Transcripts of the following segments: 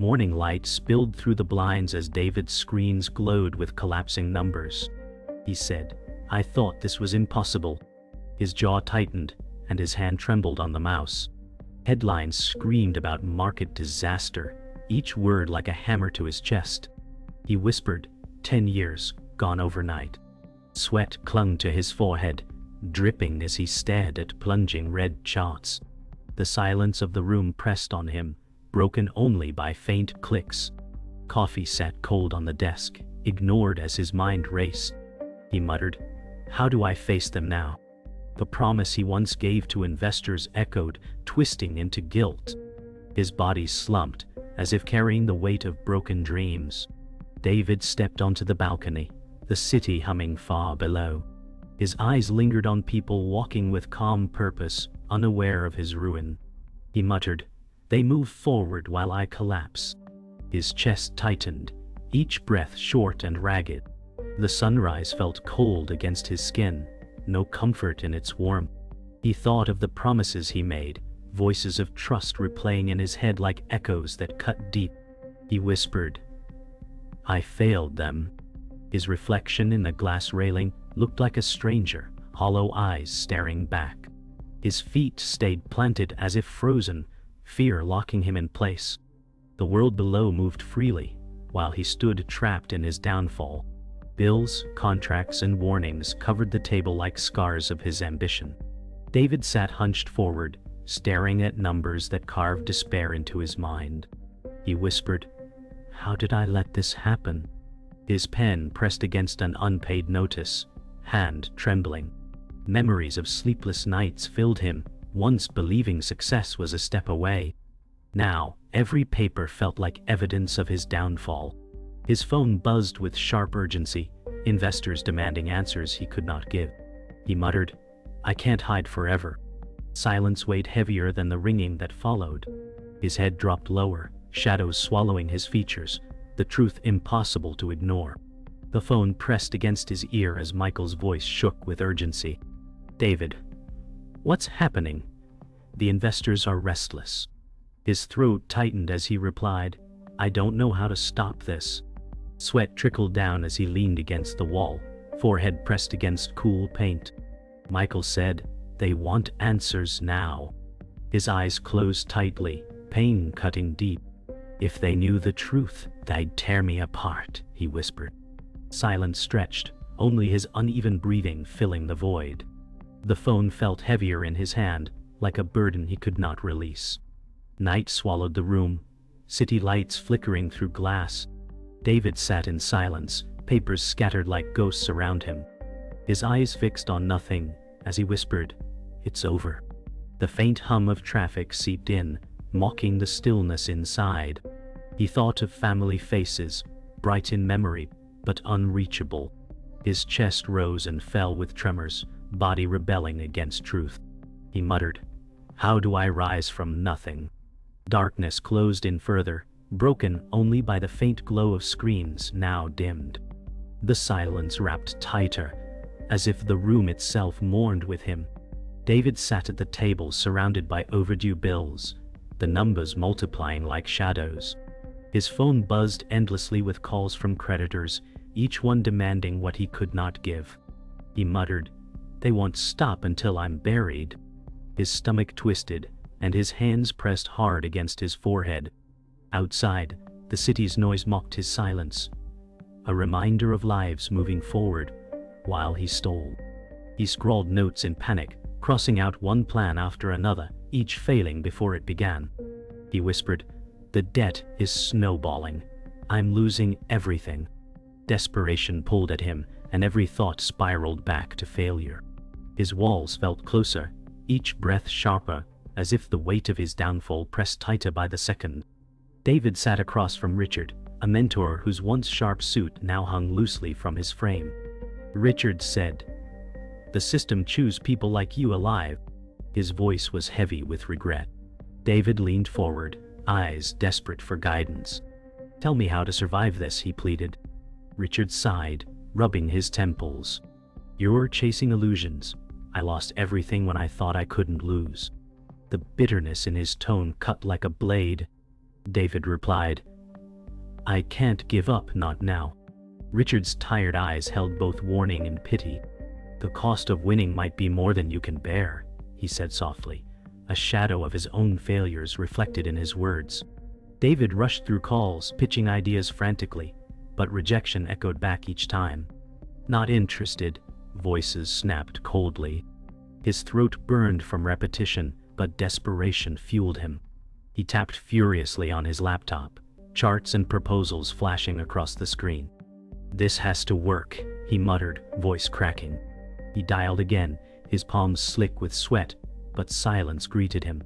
Morning light spilled through the blinds as David's screens glowed with collapsing numbers. He said, "I thought this was impossible." His jaw tightened, and his hand trembled on the mouse. Headlines screamed about market disaster, each word like a hammer to his chest. He whispered, 10 years, gone overnight. Sweat clung to his forehead, dripping as he stared at plunging red charts. The silence of the room pressed on him, broken only by faint clicks. Coffee sat cold on the desk, ignored as his mind raced. He muttered, "How do I face them now?" The promise he once gave to investors echoed, twisting into guilt. His body slumped, as if carrying the weight of broken dreams. David stepped onto the balcony, the city humming far below. His eyes lingered on people walking with calm purpose, unaware of his ruin. He muttered, "They move forward while I collapse." His chest tightened, each breath short and ragged. The sunrise felt cold against his skin, no comfort in its warmth. He thought of the promises he made, voices of trust replaying in his head like echoes that cut deep. He whispered, "I failed them." His reflection in the glass railing looked like a stranger, hollow eyes staring back. His feet stayed planted as if frozen, fear locking him in place. The world below moved freely, while he stood trapped in his downfall. Bills, contracts, and warnings covered the table like scars of his ambition. David sat hunched forward, staring at numbers that carved despair into his mind. He whispered, "How did I let this happen?" His pen pressed against an unpaid notice, hand trembling. Memories of sleepless nights filled him, once believing success was a step away. Now, every paper felt like evidence of his downfall. His phone buzzed with sharp urgency, investors demanding answers he could not give. He muttered, "I can't hide forever." Silence weighed heavier than the ringing that followed. His head dropped lower, shadows swallowing his features, the truth impossible to ignore. The phone pressed against his ear as Michael's voice shook with urgency. "David, what's happening?" "The investors are restless." His throat tightened as he replied, "I don't know how to stop this." Sweat trickled down as he leaned against the wall, forehead pressed against cool paint. Michael said, "They want answers now." His eyes closed tightly, pain cutting deep. "If they knew the truth, they'd tear me apart," he whispered. Silence stretched, only his uneven breathing filling the void. The phone felt heavier in his hand, like a burden he could not release. Night swallowed the room, city lights flickering through glass. David sat in silence, papers scattered like ghosts around him. His eyes fixed on nothing, as he whispered, "It's over." The faint hum of traffic seeped in, mocking the stillness inside. He thought of family faces, bright in memory, but unreachable. His chest rose and fell with tremors, body rebelling against truth. He muttered, "How do I rise from nothing?" Darkness closed in further, broken only by the faint glow of screens now dimmed. The silence wrapped tighter, as if the room itself mourned with him. David sat at the table surrounded by overdue bills, the numbers multiplying like shadows. His phone buzzed endlessly with calls from creditors, each one demanding what he could not give. He muttered, "They won't stop until I'm buried." His stomach twisted, and his hands pressed hard against his forehead. Outside, the city's noise mocked his silence, a reminder of lives moving forward, while he stole. He scrawled notes in panic, crossing out one plan after another, each failing before it began. He whispered, "The debt is snowballing. I'm losing everything." Desperation pulled at him, and every thought spiraled back to failure. His walls felt closer, each breath sharper, as if the weight of his downfall pressed tighter by the second. David sat across from Richard, a mentor whose once sharp suit now hung loosely from his frame. Richard said, "The system chews people like you alive." His voice was heavy with regret. David leaned forward, eyes desperate for guidance. "Tell me how to survive this," he pleaded. Richard sighed, rubbing his temples. "You're chasing illusions. I lost everything when I thought I couldn't lose." The bitterness in his tone cut like a blade. David replied. I can't give up, not now. Richard's tired eyes held both warning and pity. The cost of winning might be more than you can bear, he said softly, a shadow of his own failures reflected in his words. David rushed through calls, pitching ideas frantically, but rejection echoed back each time. Not interested, voices snapped coldly. His throat burned from repetition, but desperation fueled him. He tapped furiously on his laptop, charts and proposals flashing across the screen. This has to work, he muttered, voice cracking. He dialed again, his palms slick with sweat, but silence greeted him.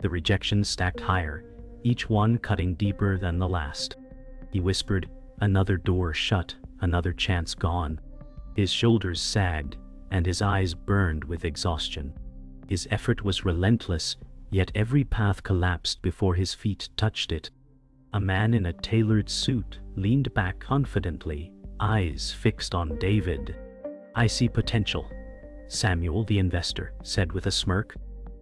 The rejections stacked higher, each one cutting deeper than the last. He whispered, another door shut, another chance gone. His shoulders sagged, and his eyes burned with exhaustion. His effort was relentless, yet every path collapsed before his feet touched it. A man in a tailored suit leaned back confidently, eyes fixed on David. I see potential, Samuel the investor said with a smirk.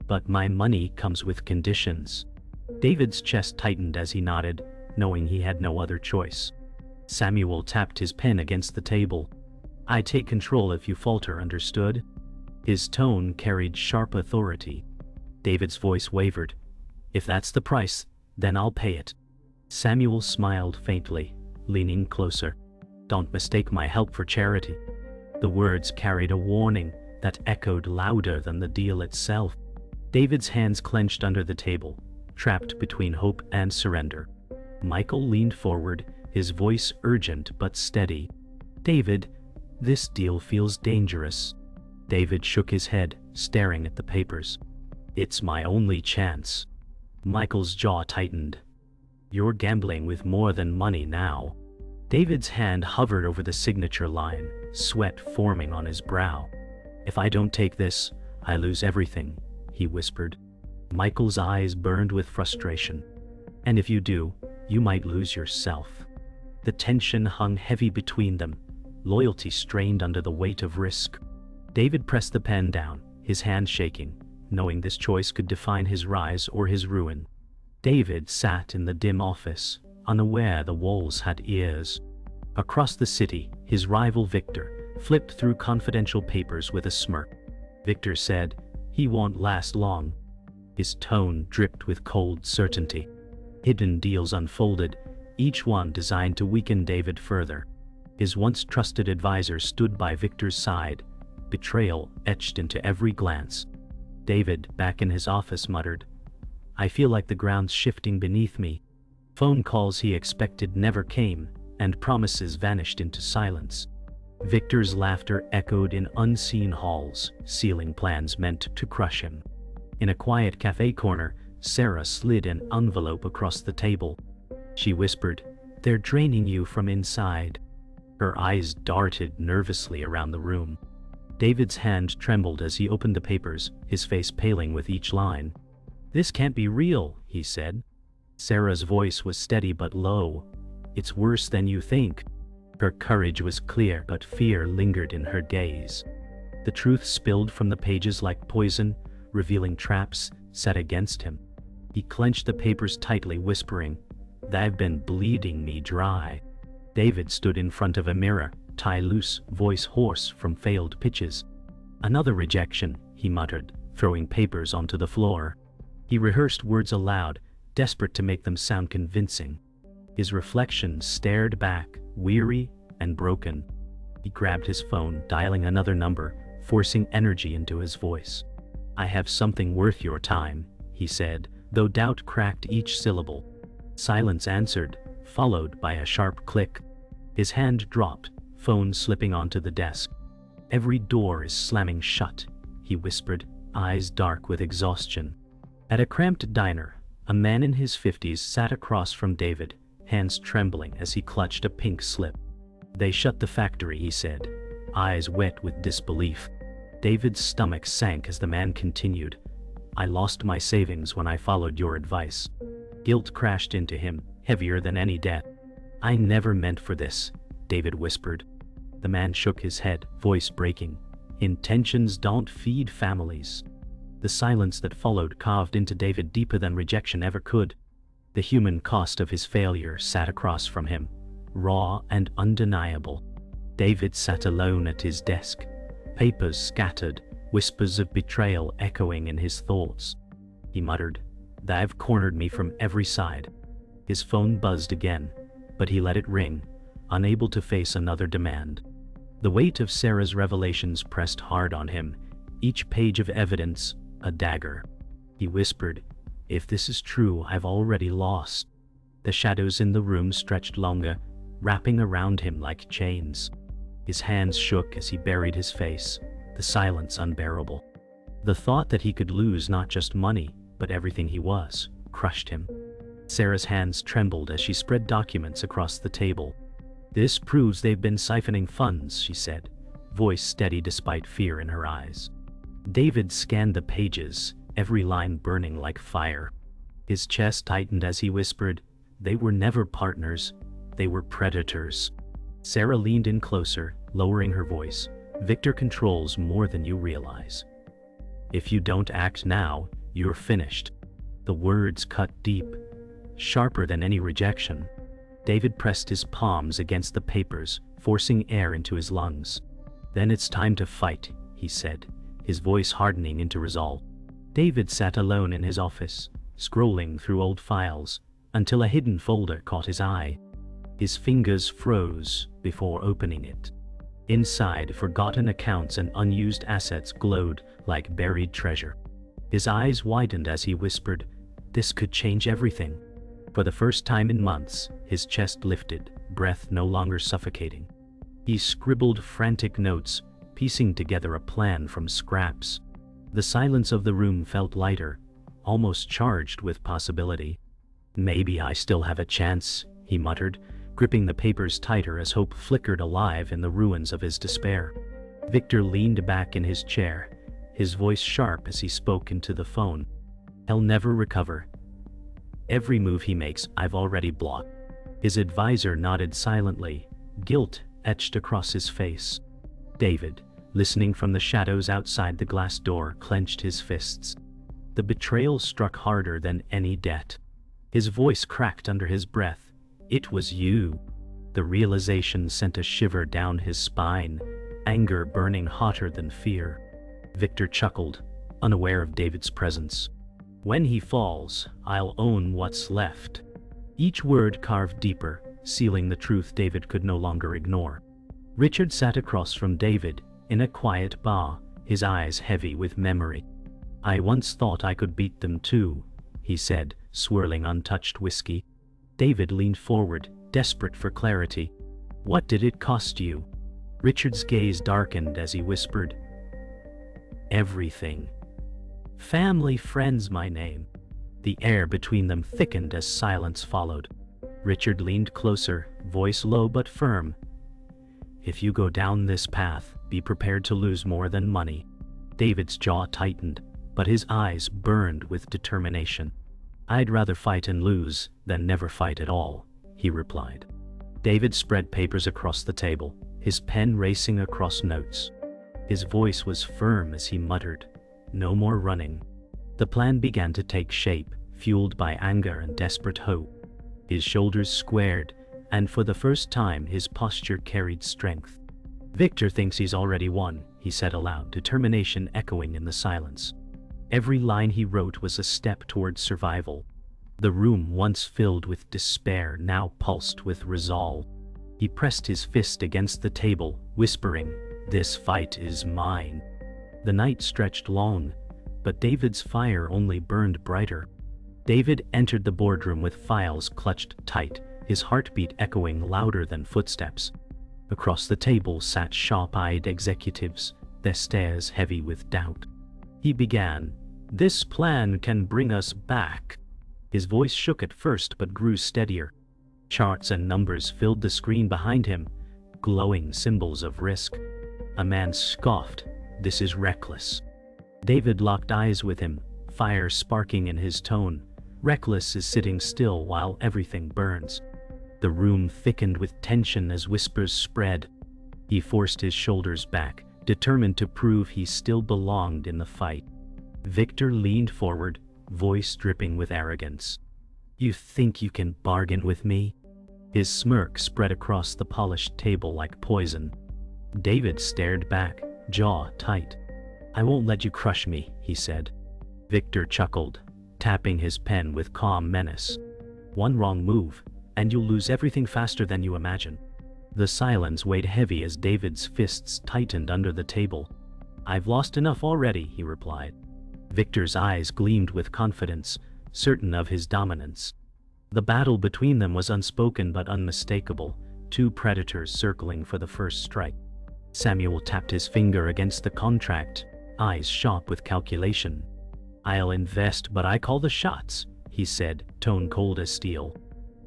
But my money comes with conditions. David's chest tightened as he nodded, knowing he had no other choice. Samuel tapped his pen against the table. I take control if you falter, understood? His tone carried sharp authority. David's voice wavered. If that's the price, then I'll pay it. Samuel smiled faintly, leaning closer. Don't mistake my help for charity. The words carried a warning that echoed louder than the deal itself. David's hands clenched under the table, trapped between hope and surrender. Michael leaned forward, his voice urgent but steady. David, this deal feels dangerous. David shook his head, staring at the papers. It's my only chance. Michael's jaw tightened. You're gambling with more than money now. David's hand hovered over the signature line, sweat forming on his brow. If I don't take this, I lose everything, he whispered. Michael's eyes burned with frustration. And if you do, you might lose yourself. The tension hung heavy between them, loyalty strained under the weight of risk. David pressed the pen down, his hand shaking, knowing this choice could define his rise or his ruin. David sat in the dim office, unaware the walls had ears. Across the city, his rival Victor flipped through confidential papers with a smirk. Victor said, he won't last long. His tone dripped with cold certainty. Hidden deals unfolded, each one designed to weaken David further. His once trusted advisor stood by Victor's side, betrayal etched into every glance. David, back in his office, muttered, I feel like the ground's shifting beneath me. Phone calls he expected never came, and promises vanished into silence. Victor's laughter echoed in unseen halls, sealing plans meant to crush him. In a quiet cafe corner, Sarah slid an envelope across the table. She whispered, They're draining you from inside. Her eyes darted nervously around the room. David's hand trembled as he opened the papers, his face paling with each line. This can't be real, he said. Sarah's voice was steady but low. It's worse than you think. Her courage was clear, but fear lingered in her gaze. The truth spilled from the pages like poison, revealing traps set against him. He clenched the papers tightly, whispering, They've been bleeding me dry. David stood in front of a mirror, tie loose, voice hoarse from failed pitches. Another rejection, he muttered, throwing papers onto the floor. He rehearsed words aloud, desperate to make them sound convincing. His reflection stared back, weary and broken. He grabbed his phone, dialing another number, forcing energy into his voice. I have something worth your time, he said, though doubt cracked each syllable. Silence answered, followed by a sharp click. His hand dropped, phone slipping onto the desk. Every door is slamming shut, he whispered, eyes dark with exhaustion. At a cramped diner, a man in his 50s sat across from David, hands trembling as he clutched a pink slip. They shut the factory, he said, eyes wet with disbelief. David's stomach sank as the man continued. I lost my savings when I followed your advice. Guilt crashed into him, heavier than any debt. I never meant for this, David whispered. The man shook his head, voice breaking. Intentions don't feed families. The silence that followed carved into David deeper than rejection ever could. The human cost of his failure sat across from him, raw and undeniable. David sat alone at his desk, papers scattered, whispers of betrayal echoing in his thoughts. He muttered, "They've cornered me from every side." His phone buzzed again, but he let it ring, unable to face another demand. The weight of Sarah's revelations pressed hard on him, each page of evidence a dagger. He whispered, "If this is true, I've already lost." The shadows in the room stretched longer, wrapping around him like chains. His hands shook as he buried his face, the silence unbearable. The thought that he could lose not just money, but everything he was, crushed him. Sarah's hands trembled as she spread documents across the table. "This proves they've been siphoning funds," she said, voice steady despite fear in her eyes. David scanned the pages, every line burning like fire. His chest tightened as he whispered, "They were never partners, they were predators." Sarah leaned in closer, lowering her voice. "Victor controls more than you realize. If you don't act now, you're finished." The words cut deep, sharper than any rejection. David pressed his palms against the papers, forcing air into his lungs. "Then it's time to fight," he said, his voice hardening into resolve. David sat alone in his office, scrolling through old files, until a hidden folder caught his eye. His fingers froze before opening it. Inside, forgotten accounts and unused assets glowed like buried treasure. His eyes widened as he whispered, "This could change everything." For the first time in months, his chest lifted, breath no longer suffocating. He scribbled frantic notes, piecing together a plan from scraps. The silence of the room felt lighter, almost charged with possibility. "Maybe I still have a chance," he muttered, gripping the papers tighter as hope flickered alive in the ruins of his despair. Victor leaned back in his chair, his voice sharp as he spoke into the phone. "He'll never recover. Every move he makes, I've already blocked." His advisor nodded silently, guilt etched across his face. David, listening from the shadows outside the glass door, clenched his fists. The betrayal struck harder than any debt. His voice cracked under his breath. "It was you." The realization sent a shiver down his spine, anger burning hotter than fear. Victor chuckled, unaware of David's presence. "When he falls, I'll own what's left." Each word carved deeper, sealing the truth David could no longer ignore. Richard sat across from David, in a quiet bar, his eyes heavy with memory. "I once thought I could beat them too," he said, swirling untouched whiskey. David leaned forward, desperate for clarity. "What did it cost you?" Richard's gaze darkened as he whispered, "Everything. Family, friends, my name." The air between them thickened as silence followed. Richard leaned closer, voice low but firm. "If you go down this path, be prepared to lose more than money." David's jaw tightened, but his eyes burned with determination. "I'd rather fight and lose than never fight at all," he replied. David spread papers across the table, his pen racing across notes. His voice was firm as he muttered, "No more running." The plan began to take shape, fueled by anger and desperate hope. His shoulders squared, and for the first time his posture carried strength. "Victor thinks he's already won," he said aloud, determination echoing in the silence. Every line he wrote was a step toward survival. The room, once filled with despair, now pulsed with resolve. He pressed his fist against the table, whispering, "This fight is mine." The night stretched long, but David's fire only burned brighter. David entered the boardroom with files clutched tight, his heartbeat echoing louder than footsteps. Across the table sat sharp-eyed executives, their stares heavy with doubt. He began, "This plan can bring us back." His voice shook at first but grew steadier. Charts and numbers filled the screen behind him, glowing symbols of risk. A man scoffed, "This is reckless." David locked eyes with him, fire sparking in his tone. "Reckless is sitting still while everything burns." The room thickened with tension as whispers spread. He forced his shoulders back, determined to prove he still belonged in the fight. Victor leaned forward, voice dripping with arrogance. You think you can bargain with me? His smirk spread across the polished table like poison. David stared back, jaw tight. I won't let you crush me, he said. Victor chuckled, tapping his pen with calm menace. One wrong move, and you'll lose everything faster than you imagine. The silence weighed heavy as David's fists tightened under the table. I've lost enough already, he replied. Victor's eyes gleamed with confidence, certain of his dominance. The battle between them was unspoken but unmistakable, two predators circling for the first strike. Samuel tapped his finger against the contract, eyes sharp with calculation. I'll invest, but I call the shots, he said, tone cold as steel.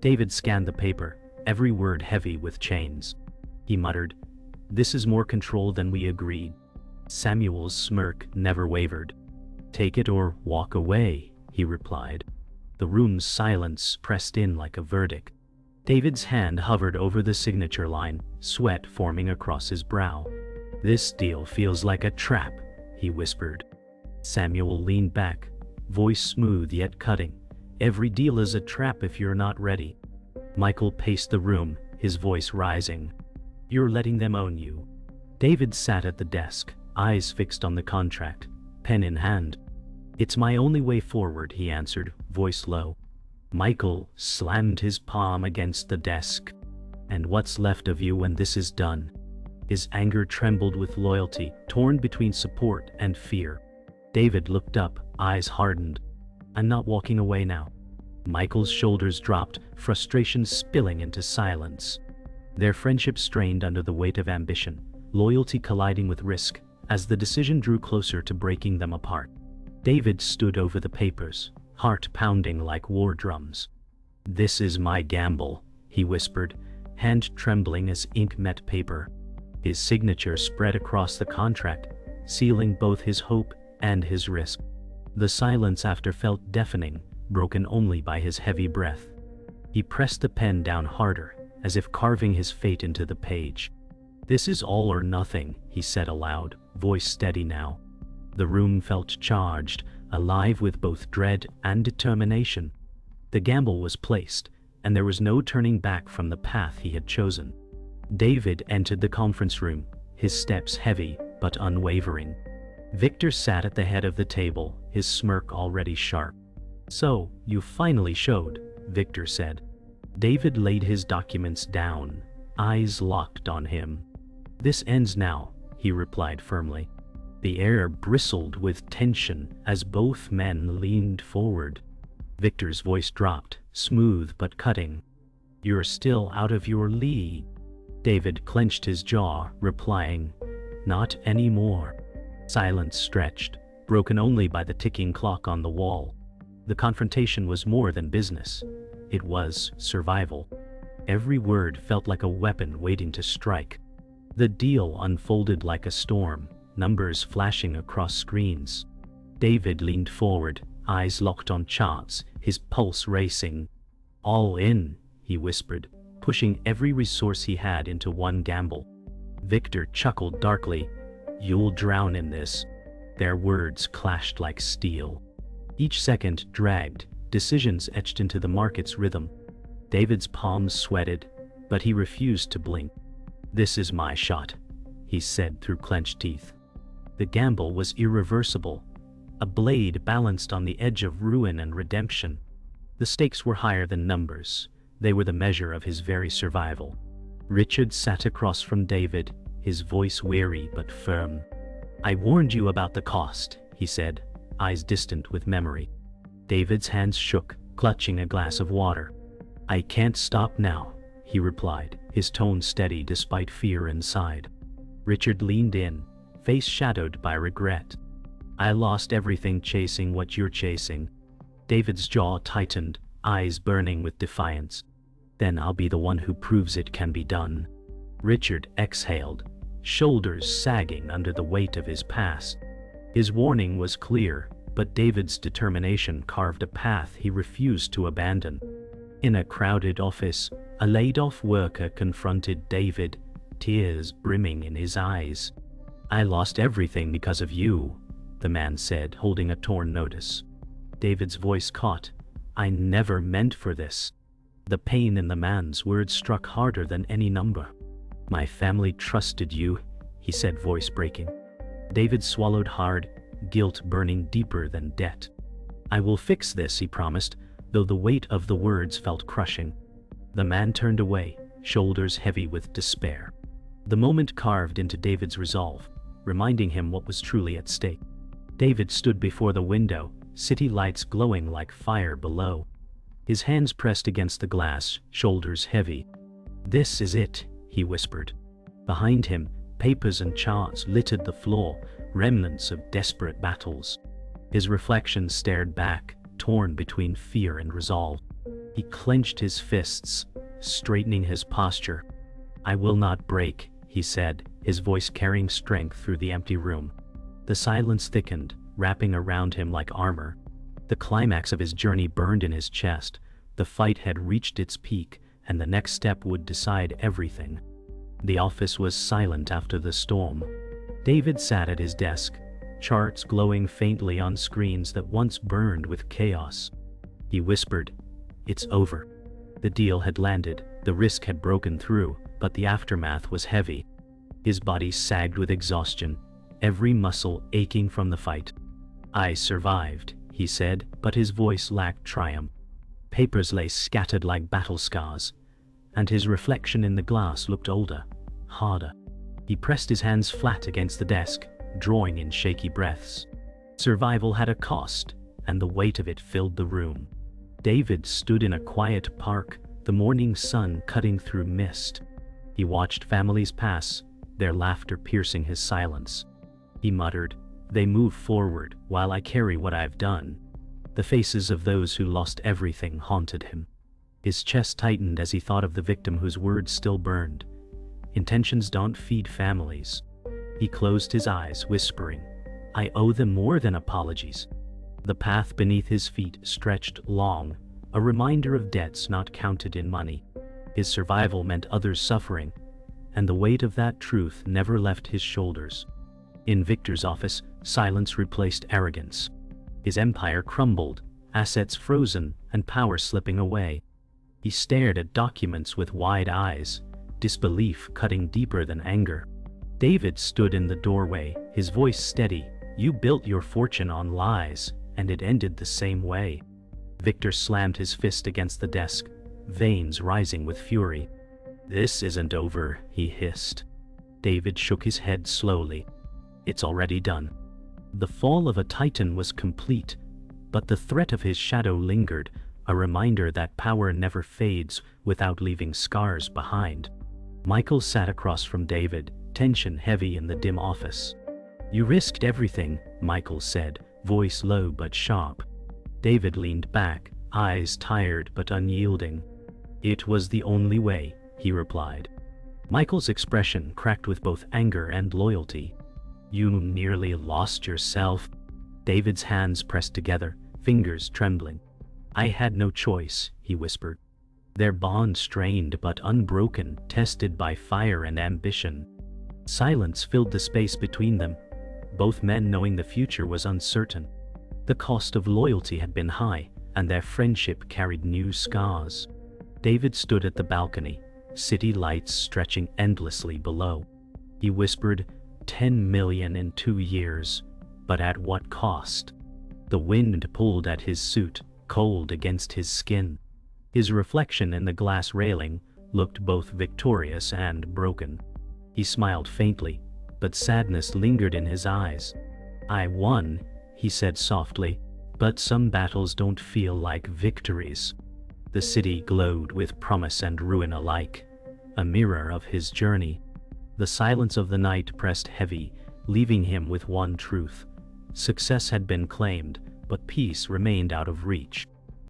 David scanned the paper, every word heavy with chains. He muttered, This is more control than we agreed. Samuel's smirk never wavered. Take it or walk away, he replied. The room's silence pressed in like a verdict. David's hand hovered over the signature line, sweat forming across his brow. This deal feels like a trap, he whispered. Samuel leaned back, voice smooth yet cutting. Every deal is a trap if you're not ready. Michael paced the room, his voice rising. You're letting them own you. David sat at the desk, eyes fixed on the contract, pen in hand. It's my only way forward, he answered, voice low. Michael slammed his palm against the desk. And what's left of you when this is done? His anger trembled with loyalty, torn between support and fear. David looked up, eyes hardened. I'm not walking away now. Michael's shoulders dropped, frustration spilling into silence. Their friendship strained under the weight of ambition, loyalty colliding with risk, as the decision drew closer to breaking them apart. David stood over the papers, heart pounding like war drums. This is my gamble, he whispered, hand trembling as ink met paper. His signature spread across the contract, sealing both his hope and his risk. The silence after felt deafening, broken only by his heavy breath. He pressed the pen down harder, as if carving his fate into the page. This is all or nothing, he said aloud, voice steady now. The room felt charged, alive with both dread and determination. The gamble was placed, and there was no turning back from the path he had chosen. David entered the conference room, his steps heavy but unwavering. Victor sat at the head of the table, his smirk already sharp. So, you finally showed, Victor said. David laid his documents down, eyes locked on him. This ends now, he replied firmly. The air bristled with tension as both men leaned forward. Victor's voice dropped, smooth but cutting. You're still out of your league. David clenched his jaw, replying, Not anymore. Silence stretched, broken only by the ticking clock on the wall. The confrontation was more than business. It was survival. Every word felt like a weapon waiting to strike. The deal unfolded like a storm, numbers flashing across screens. David leaned forward, eyes locked on charts, his pulse racing. All in, he whispered, pushing every resource he had into one gamble. Victor chuckled darkly. You'll drown in this. Their words clashed like steel. Each second dragged, decisions etched into the market's rhythm. David's palms sweated, but he refused to blink. This is my shot, he said through clenched teeth. The gamble was irreversible, a blade balanced on the edge of ruin and redemption. The stakes were higher than numbers. They were the measure of his very survival. Richard sat across from David, his voice weary but firm. I warned you about the cost, he said, eyes distant with memory. David's hands shook, clutching a glass of water. I can't stop now, he replied, his tone steady despite fear inside. Richard leaned in, face shadowed by regret. I lost everything chasing what you're chasing. David's jaw tightened, eyes burning with defiance. Then I'll be the one who proves it can be done. Richard exhaled, shoulders sagging under the weight of his past. His warning was clear, but David's determination carved a path he refused to abandon. In a crowded office, a laid-off worker confronted David, tears brimming in his eyes. I lost everything because of you, the man said, holding a torn notice. David's voice caught. I never meant for this. The pain in the man's words struck harder than any number. My family trusted you, he said, voice breaking. David swallowed hard, guilt burning deeper than debt. I will fix this, he promised, though the weight of the words felt crushing. The man turned away, shoulders heavy with despair. The moment carved into David's resolve, reminding him what was truly at stake. David stood before the window, city lights glowing like fire below. His hands pressed against the glass, shoulders heavy. This is it, he whispered. Behind him, papers and charts littered the floor, remnants of desperate battles. His reflection stared back, torn between fear and resolve. He clenched his fists, straightening his posture. I will not break, he said, his voice carrying strength through the empty room. The silence thickened, wrapping around him like armor. The climax of his journey burned in his chest. The fight had reached its peak, and the next step would decide everything. The office was silent after the storm. David sat at his desk, charts glowing faintly on screens that once burned with chaos. He whispered, "It's over." The deal had landed, the risk had broken through, but the aftermath was heavy. His body sagged with exhaustion, every muscle aching from the fight. I survived, he said, but his voice lacked triumph. Papers lay scattered like battle scars, and his reflection in the glass looked older, harder. He pressed his hands flat against the desk, drawing in shaky breaths. Survival had a cost, and the weight of it filled the room. David stood in a quiet park, the morning sun cutting through mist. He watched families pass, their laughter piercing his silence. He muttered, "They move forward, while I carry what I've done." The faces of those who lost everything haunted him. His chest tightened as he thought of the victim whose words still burned. Intentions don't feed families. He closed his eyes, whispering, "I owe them more than apologies." The path beneath his feet stretched long, a reminder of debts not counted in money. His survival meant others' suffering, and the weight of that truth never left his shoulders. In Victor's office, silence replaced arrogance. His empire crumbled, assets frozen, and power slipping away. He stared at documents with wide eyes, disbelief cutting deeper than anger. David stood in the doorway, his voice steady. "You built your fortune on lies, and it ended the same way." Victor slammed his fist against the desk, veins rising with fury. "This isn't over," he hissed. David shook his head slowly. "It's already done." The fall of a titan was complete, but the threat of his shadow lingered, a reminder that power never fades without leaving scars behind. Michael sat across from David, tension heavy in the dim office. "You risked everything," Michael said, voice low but sharp. David leaned back, eyes tired but unyielding. "It was the only way," he replied. Michael's expression cracked with both anger and loyalty. "You nearly lost yourself." David's hands pressed together, fingers trembling. "I had no choice," he whispered. Their bond strained but unbroken, tested by fire and ambition. Silence filled the space between them, both men knowing the future was uncertain. The cost of loyalty had been high, and their friendship carried new scars. David stood at the balcony, city lights stretching endlessly below. He whispered, 10 million in 2 years, but at what cost? The wind pulled at his suit, cold against his skin. His reflection in the glass railing looked both victorious and broken. He smiled faintly, but sadness lingered in his eyes. "I won," he said softly, "but some battles don't feel like victories." The city glowed with promise and ruin alike, a mirror of his journey. The silence of the night pressed heavy, leaving him with one truth. Success had been claimed, but peace remained out of reach.